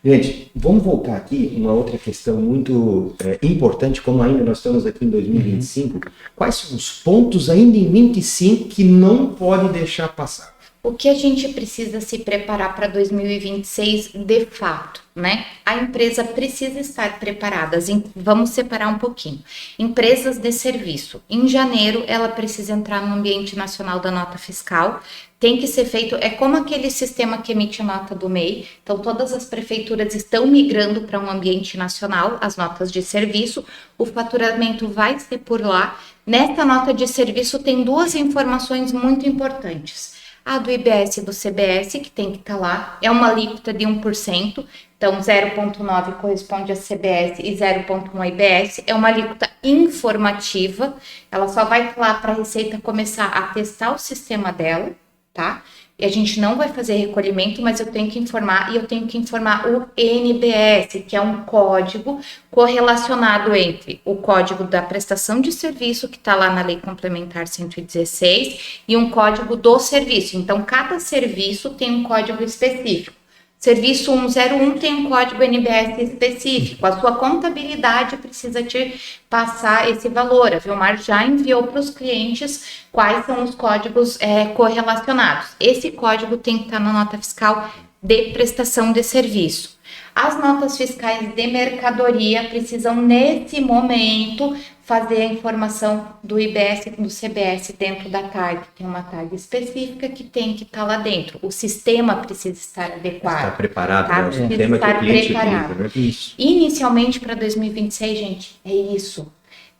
Gente, vamos voltar aqui uma outra questão muito importante, como ainda nós estamos aqui em 2025. Quais são os pontos ainda em 25 que não pode deixar passar? O que a gente precisa se preparar para 2026 de fato, né? A empresa precisa estar preparada. Vamos separar um pouquinho. Empresas de serviço. Em janeiro, ela precisa entrar no ambiente nacional da nota fiscal. Tem que ser feito, é como aquele sistema que emite nota do MEI. Então, todas as prefeituras estão migrando para um ambiente nacional, as notas de serviço. O faturamento vai ser por lá. Nesta nota de serviço tem duas informações muito importantes. A do IBS e do CBS, que tem que estar lá, é uma alíquota de 1%, então 0,9 corresponde a CBS e 0,1 a IBS, é uma alíquota informativa, ela só vai lá para a Receita começar a testar o sistema dela, tá? E a gente não vai fazer recolhimento, mas eu tenho que informar, e eu tenho que informar o NBS, que é um código correlacionado entre o código da prestação de serviço, que está lá na Lei Complementar 116, e um código do serviço. Então, cada serviço tem um código específico. Serviço 101 tem um código NBS específico. A sua contabilidade precisa te passar esse valor. A Vilmar já enviou para os clientes quais são os códigos correlacionados. Esse código tem que estar na nota fiscal de prestação de serviço. As notas fiscais de mercadoria precisam, nesse momento, fazer a informação do IBS e do CBS dentro da tag. Tem uma tag específica que tem que estar lá dentro. O sistema precisa estar adequado. Está preparado, tá? né? O sistema que o cliente utiliza, né? Isso. Inicialmente, para 2026, gente, é isso.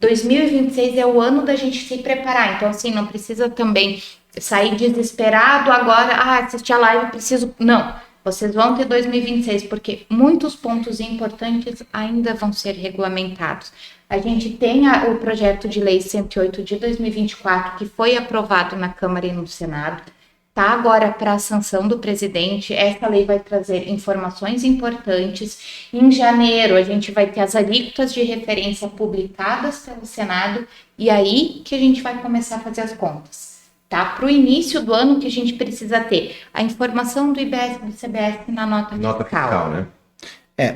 2026 é o ano da gente se preparar. Então, assim, não precisa também sair desesperado agora. Assistir a live, preciso... Não. Vocês vão ter 2026, porque muitos pontos importantes ainda vão ser regulamentados. A gente tem o projeto de lei 108 de 2024, que foi aprovado na Câmara e no Senado. Está agora para a sanção do presidente. Essa lei vai trazer informações importantes. Em janeiro, a gente vai ter as alíquotas de referência publicadas pelo Senado. E aí que a gente vai começar a fazer as contas. Tá? Para o início do ano que a gente precisa ter a informação do IBS e do CBS na nota fiscal, né?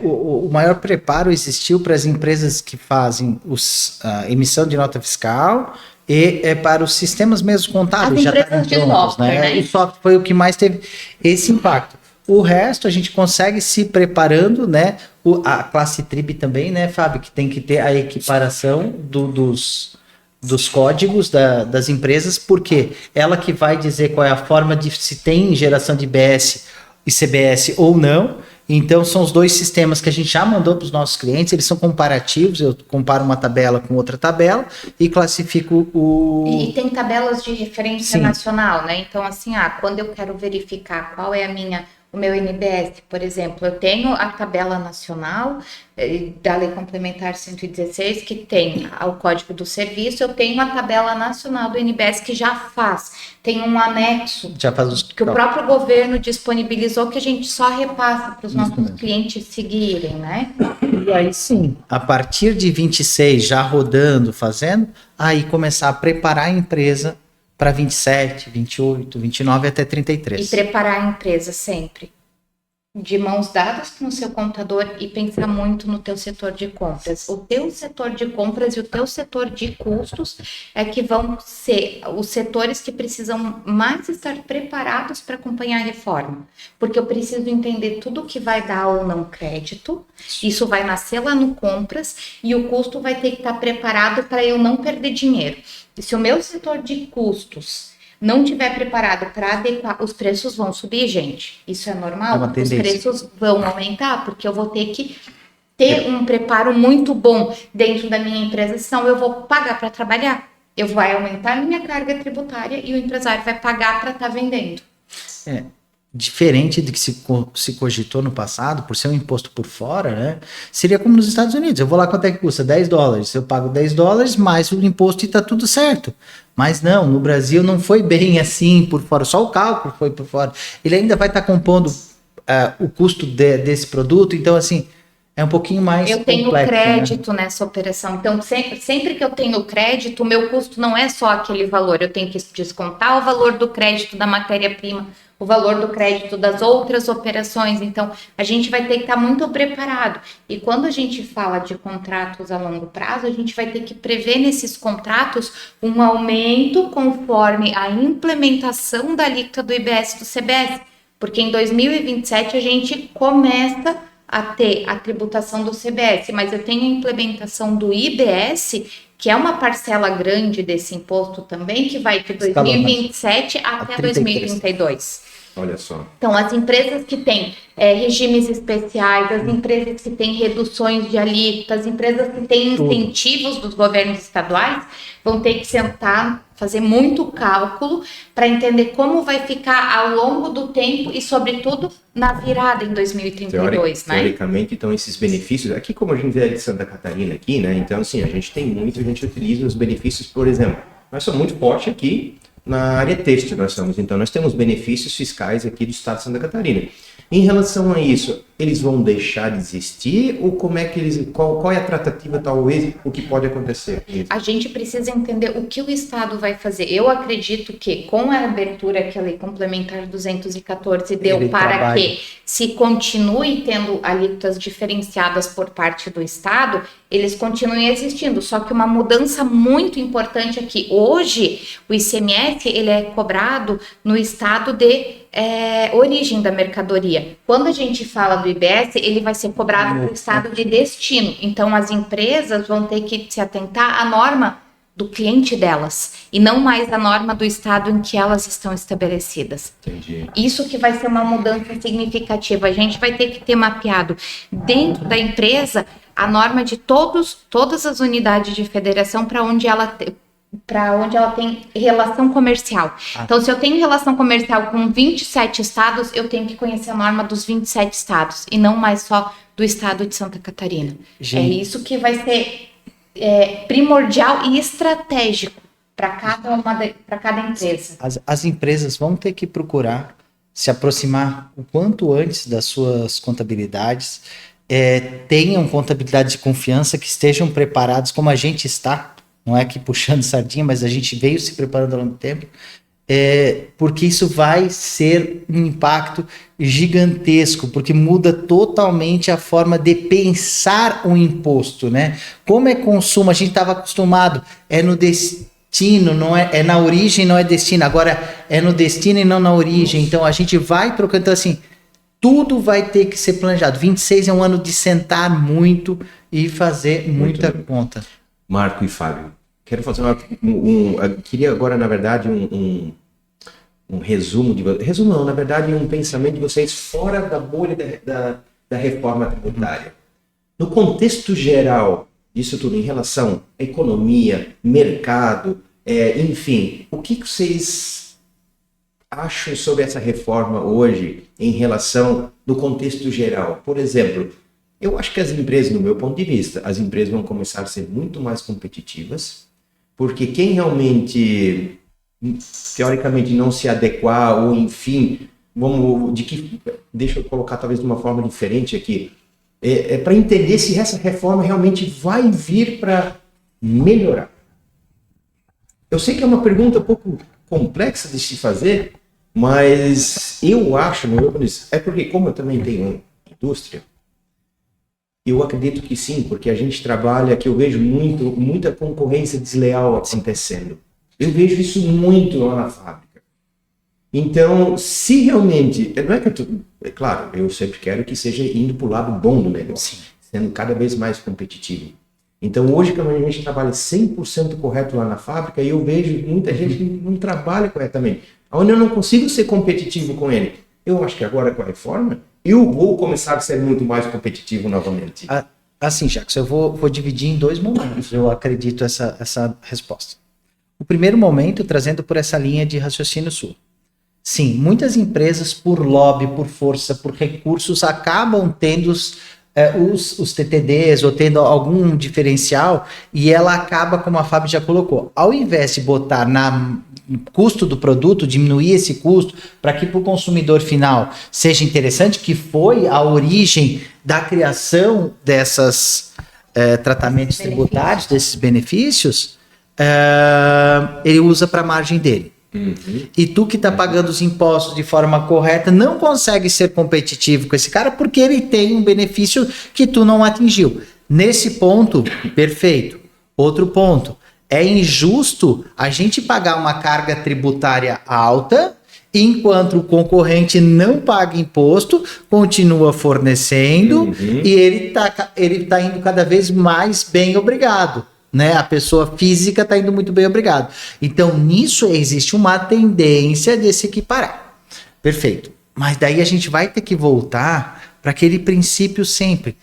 O maior preparo existiu para as empresas que fazem a emissão de nota fiscal e para os sistemas mesmo contábeis. As já empresas de software, né? O software foi o que mais teve esse impacto. O resto a gente consegue se preparando, né? A classe TRIB também, né, Fábio, que tem que ter a equiparação dos códigos das empresas, porque ela que vai dizer qual é a forma de se tem geração de IBS e CBS ou não. Então, são os dois sistemas que a gente já mandou para os nossos clientes, eles são comparativos, eu comparo uma tabela com outra tabela e classifico E tem tabelas de referência nacional, né? Então, assim, quando eu quero verificar qual é o meu NBS, por exemplo, eu tenho a tabela nacional da Lei Complementar 116, que tem o Código do Serviço, eu tenho a tabela nacional do NBS que já tem um anexo que o próprio governo disponibilizou, que a gente só repassa para os nossos clientes seguirem, né? E aí sim, a partir de 26, já rodando, fazendo, aí começar a preparar a empresa para 27, 28, 29 até 33. E preparar a empresa sempre de mãos dadas com o seu contador e pensar muito no teu setor de compras. O teu setor de compras e o teu setor de custos é que vão ser os setores que precisam mais estar preparados para acompanhar a reforma. Porque eu preciso entender tudo o que vai dar ou não crédito, isso vai nascer lá no compras e o custo vai ter que estar preparado para eu não perder dinheiro. E se o meu setor de custos não tiver preparado para adequar, os preços vão subir, gente. Isso é normal? Os preços vão aumentar, porque eu vou ter que ter um preparo muito bom dentro da minha empresa, senão eu vou pagar para trabalhar. Eu vou aumentar a minha carga tributária e o empresário vai pagar para estar vendendo. Diferente do que se cogitou no passado, por ser um imposto por fora, né? Seria como nos Estados Unidos. Eu vou lá, quanto é que custa? $10. Eu pago $10 mais o imposto e tá tudo certo. Mas não, no Brasil não foi bem assim por fora. Só o cálculo foi por fora. Ele ainda vai estar compondo o custo desse produto. Então, assim, É um pouquinho mais Eu tenho complexo, crédito nessa operação. Então, sempre que eu tenho crédito, o meu custo não é só aquele valor. Eu tenho que descontar o valor do crédito da matéria-prima, o valor do crédito das outras operações. Então, a gente vai ter que estar muito preparado. E quando a gente fala de contratos a longo prazo, a gente vai ter que prever nesses contratos um aumento conforme a implementação da alíquota do IBS e do CBS. Porque em 2027 a gente começa a ter a tributação do CBS, mas eu tenho a implementação do IBS, que é uma parcela grande desse imposto também, que vai de 2027 até 2032. Olha só. Então, as empresas que têm regimes especiais, as empresas que têm reduções de alíquota, as empresas que têm incentivos dos governos estaduais, vão ter que sentar, fazer muito cálculo para entender como vai ficar ao longo do tempo e, sobretudo, na virada em 2032, né? Teoricamente, então, esses benefícios, aqui como a gente é de Santa Catarina aqui, né? Então, assim, a gente tem muito, a gente utiliza os benefícios, por exemplo, nós somos muito fortes aqui na área têxtil, então nós temos benefícios fiscais aqui do estado de Santa Catarina. Em relação a isso, eles vão deixar de existir ou como é que eles, qual é a tratativa talvez, o que pode acontecer? A gente precisa entender o que o Estado vai fazer. Eu acredito que com a abertura que a Lei Complementar 214 deu para que se continue tendo alíquotas diferenciadas por parte do Estado, eles continuem existindo. Só que uma mudança muito importante aqui. Hoje, o ICMS ele é cobrado no estado de origem da mercadoria. Quando a gente fala do IBS, ele vai ser cobrado no estado de destino. Então, as empresas vão ter que se atentar à norma do cliente delas e não mais à norma do estado em que elas estão estabelecidas. Entendi. Isso que vai ser uma mudança significativa. A gente vai ter que ter mapeado dentro da empresa a norma de todas as unidades de federação para onde ela tem relação comercial. Então, se eu tenho relação comercial com 27 estados, eu tenho que conhecer a norma dos 27 estados, e não mais só do estado de Santa Catarina. Gente. É isso que vai ser primordial e estratégico para cada empresa. As empresas vão ter que procurar se aproximar o quanto antes das suas contabilidades, tenham contabilidade de confiança, que estejam preparados como a gente está. Não é que puxando sardinha, mas a gente veio se preparando ao longo do tempo, porque isso vai ser um impacto gigantesco, porque muda totalmente a forma de pensar o imposto, né? Como é consumo, a gente estava acostumado, no destino, não é na origem, não é destino, agora é no destino e não na origem, então a gente vai trocando, então assim, tudo vai ter que ser planejado. 26 é um ano de sentar muito e fazer muita conta. Marco e Fábio, quero fazer queria agora, na verdade, um resumo resumo não, na verdade, um pensamento de vocês fora da bolha da reforma tributária. No contexto geral disso tudo, em relação à economia, mercado, enfim, o que vocês acham sobre essa reforma hoje em relação no contexto geral? Por exemplo, eu acho que as empresas, no meu ponto de vista, as empresas vão começar a ser muito mais competitivas, porque quem realmente, teoricamente, não se adequar, ou enfim, deixa eu colocar talvez de uma forma diferente aqui, para entender se essa reforma realmente vai vir para melhorar. Eu sei que é uma pergunta um pouco complexa de se fazer, mas eu acho, porque como eu também tenho indústria, eu acredito que sim, porque a gente trabalha, que eu vejo muita concorrência desleal acontecendo. Eu vejo isso muito lá na fábrica. Então, se realmente, não é que claro, eu sempre quero que seja indo para o lado bom do negócio, sendo cada vez mais competitivo. Então, hoje, quando a gente trabalha 100% correto lá na fábrica, eu vejo muita gente que não trabalha corretamente, onde eu não consigo ser competitivo com ele. Eu acho que agora, com a reforma, eu vou começar a ser muito mais competitivo novamente. Assim, Jacques, eu vou dividir em dois momentos, eu acredito, essa resposta. O primeiro momento, trazendo por essa linha de raciocínio sua. Sim, muitas empresas, por lobby, por força, por recursos, acabam tendo os TTDs ou tendo algum diferencial, e ela acaba, como a Fábio já colocou, ao invés de botar no custo do produto, diminuir esse custo para que para o consumidor final seja interessante, que foi a origem da criação desses tratamentos tributários, desses benefícios, ele usa para a margem dele. Uhum. E tu que está pagando os impostos de forma correta não consegue ser competitivo com esse cara porque ele tem um benefício que tu não atingiu. Nesse ponto, perfeito. Outro ponto, é injusto a gente pagar uma carga tributária alta enquanto o concorrente não paga imposto, continua fornecendo e ele tá indo cada vez mais bem, obrigado. Né? A pessoa física está indo muito bem, obrigado. Então, nisso existe uma tendência de se equiparar. Perfeito. Mas daí a gente vai ter que voltar para aquele princípio sempre.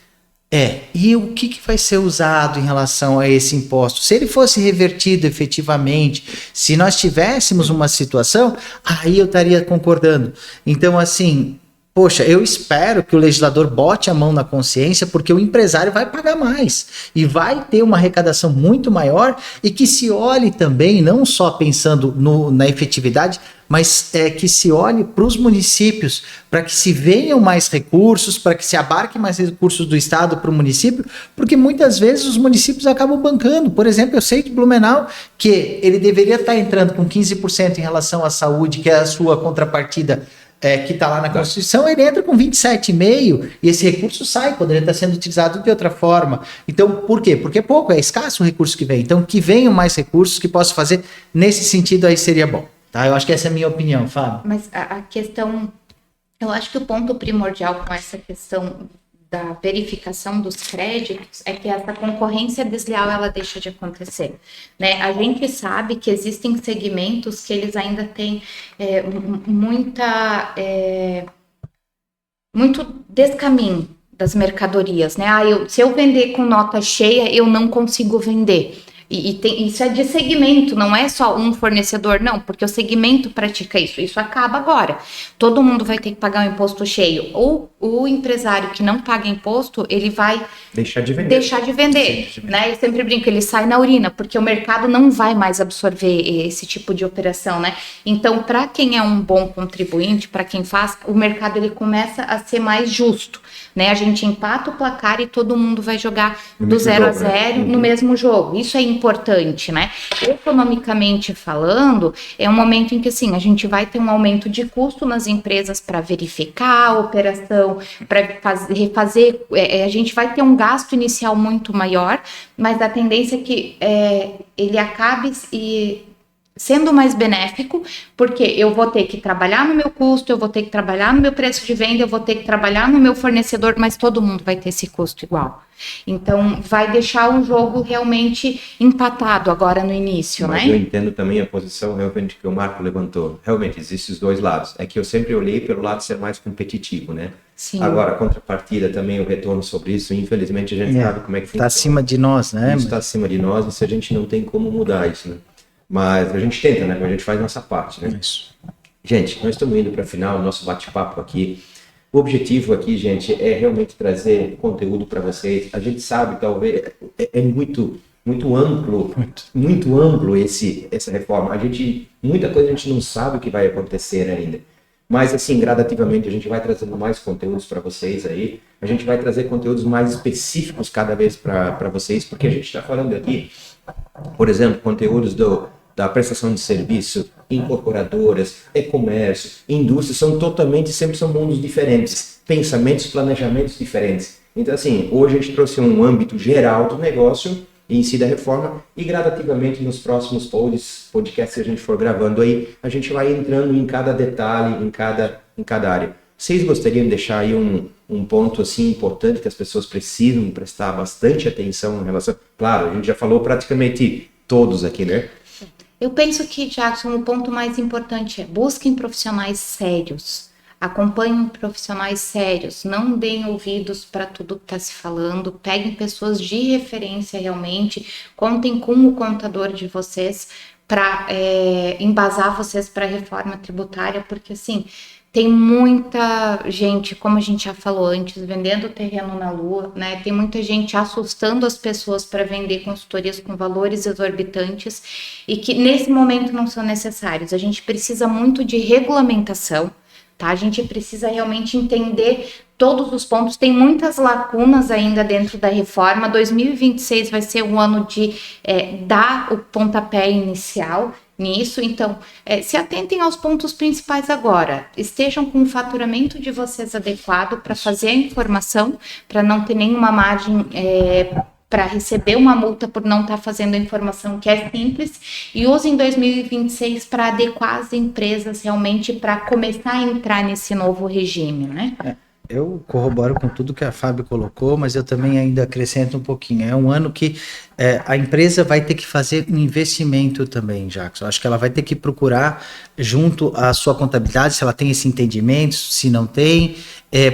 E o que vai ser usado em relação a esse imposto? Se ele fosse revertido efetivamente, se nós tivéssemos uma situação, aí eu estaria concordando. Então, assim, poxa, eu espero que o legislador bote a mão na consciência, porque o empresário vai pagar mais e vai ter uma arrecadação muito maior, e que se olhe também, não só pensando na efetividade, mas que se olhe para os municípios, para que se venham mais recursos, para que se abarque mais recursos do Estado para o município, porque muitas vezes os municípios acabam bancando. Por exemplo, eu sei de Blumenau que ele deveria estar entrando com 15% em relação à saúde, que é a sua contrapartida, que está lá na Constituição, ele entra com 27,5% e esse recurso sai, poderia estar sendo utilizado de outra forma. Então, por quê? Porque é pouco, é escasso o recurso que vem. Então, que venham mais recursos que possa fazer nesse sentido aí seria bom. Tá? Eu acho que essa é a minha opinião, Fábio. Mas a questão, eu acho que o ponto primordial com essa questão da verificação dos créditos é que essa concorrência desleal ela deixa de acontecer, né? A gente sabe que existem segmentos que eles ainda têm muito descaminho das mercadorias, né? Se eu vender com nota cheia, eu não consigo vender. Isso é de segmento, não é só um fornecedor, não, porque o segmento pratica isso. Isso acaba agora. Todo mundo vai ter que pagar um imposto cheio. Ou o empresário que não paga imposto, ele vai deixar de vender. Né? Eu sempre brinco, ele sai na urina, porque o mercado não vai mais absorver esse tipo de operação, né? Então, para quem é um bom contribuinte, para quem faz, o mercado ele começa a ser mais justo. Né? A gente empata o placar e todo mundo vai jogar do 0 a 0 no mesmo jogo. Isso é importante, né? Economicamente falando, é um momento em que, assim, a gente vai ter um aumento de custo nas empresas para verificar a operação, para refazer, a gente vai ter um gasto inicial muito maior, mas a tendência é que ele acabe sendo mais benéfico, porque eu vou ter que trabalhar no meu custo, eu vou ter que trabalhar no meu preço de venda, eu vou ter que trabalhar no meu fornecedor, mas todo mundo vai ter esse custo igual. Então, vai deixar o jogo realmente empatado agora no início, mas né? Eu entendo também a posição realmente que o Marco levantou. Realmente, existem os dois lados. É que eu sempre olhei pelo lado de ser mais competitivo, né? Sim. Agora, a contrapartida também, o retorno sobre isso, infelizmente, a gente sabe como é que funciona. Está acima de nós, né? Isso está acima de nós, e se a gente não tem como mudar isso, né? Mas a gente tenta, né? A gente faz nossa parte, né? Isso. Gente, nós estamos indo para o final do nosso bate-papo aqui. O objetivo aqui, gente, é realmente trazer conteúdo para vocês. A gente sabe, talvez, é muito amplo essa reforma. Muita coisa a gente não sabe o que vai acontecer ainda. Mas, assim, gradativamente, a gente vai trazendo mais conteúdos para vocês aí. A gente vai trazer conteúdos mais específicos cada vez para vocês, porque a gente está falando aqui, por exemplo, conteúdos da prestação de serviço, incorporadoras, e-comércio, indústria, sempre são mundos diferentes, pensamentos, planejamentos diferentes. Então, assim, hoje a gente trouxe um âmbito geral do negócio em si da reforma, e gradativamente nos próximos podcasts que a gente for gravando aí, a gente vai entrando em cada detalhe, em cada área. Vocês gostariam de deixar aí um ponto assim importante que as pessoas precisam prestar bastante atenção em relação... Claro, a gente já falou praticamente todos aqui, né? Eu penso que, Jackson, o ponto mais importante é busquem profissionais sérios, acompanhem profissionais sérios, não deem ouvidos para tudo que está se falando, peguem pessoas de referência realmente, contem com o contador de vocês para embasar vocês para a reforma tributária, porque assim, Tem muita gente, como a gente já falou antes, vendendo terreno na lua, né? Tem muita gente assustando as pessoas para vender consultorias com valores exorbitantes e que nesse momento não são necessários. A gente precisa muito de regulamentação, tá? A gente precisa realmente entender todos os pontos. Tem muitas lacunas ainda dentro da reforma. 2026 vai ser um ano de dar o pontapé inicial nisso, então se atentem aos pontos principais agora, estejam com o faturamento de vocês adequado para fazer a informação, para não ter nenhuma margem para receber uma multa por não estar fazendo a informação que é simples, e usem 2026 para adequar as empresas realmente para começar a entrar nesse novo regime, né? Eu corroboro com tudo que a Fábio colocou, mas eu também ainda acrescento um pouquinho. É um ano que a empresa vai ter que fazer um investimento também, Jackson. Acho que ela vai ter que procurar, junto à sua contabilidade, se ela tem esse entendimento, se não tem,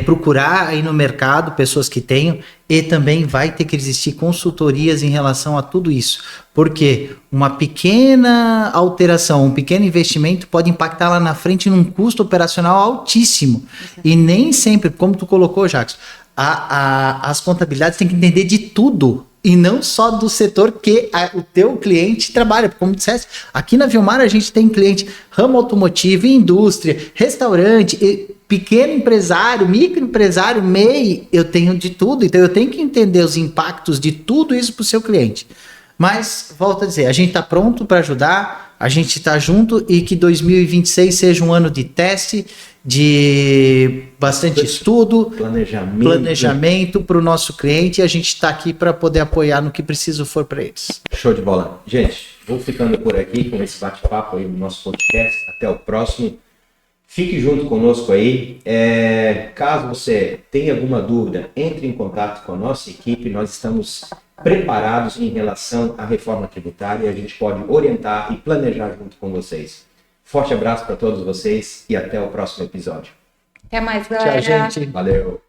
procurar aí no mercado pessoas que tenham, e também vai ter que existir consultorias em relação a tudo isso. Porque uma pequena alteração, um pequeno investimento pode impactar lá na frente num custo operacional altíssimo. E nem sempre, como tu colocou, Jackson, as contabilidades têm que entender de tudo. E não só do setor que o teu cliente trabalha. Como disseste, aqui na Vilmar a gente tem cliente ramo automotivo, indústria, restaurante, pequeno empresário, microempresário, MEI, eu tenho de tudo. Então eu tenho que entender os impactos de tudo isso para o seu cliente. Mas, volto a dizer, a gente está pronto para ajudar, a gente está junto, e que 2026 seja um ano de teste, de bastante estudo, planejamento para o nosso cliente, e a gente está aqui para poder apoiar no que preciso for para eles. Show de bola. Gente, vou ficando por aqui com esse bate-papo aí no nosso podcast. Até o próximo. Fique junto conosco aí. Caso você tenha alguma dúvida, entre em contato com a nossa equipe. Nós estamos preparados em relação à reforma tributária. A gente pode orientar e planejar junto com vocês. Forte abraço para todos vocês e até o próximo episódio. Até mais, galera. Tchau, gente. Valeu.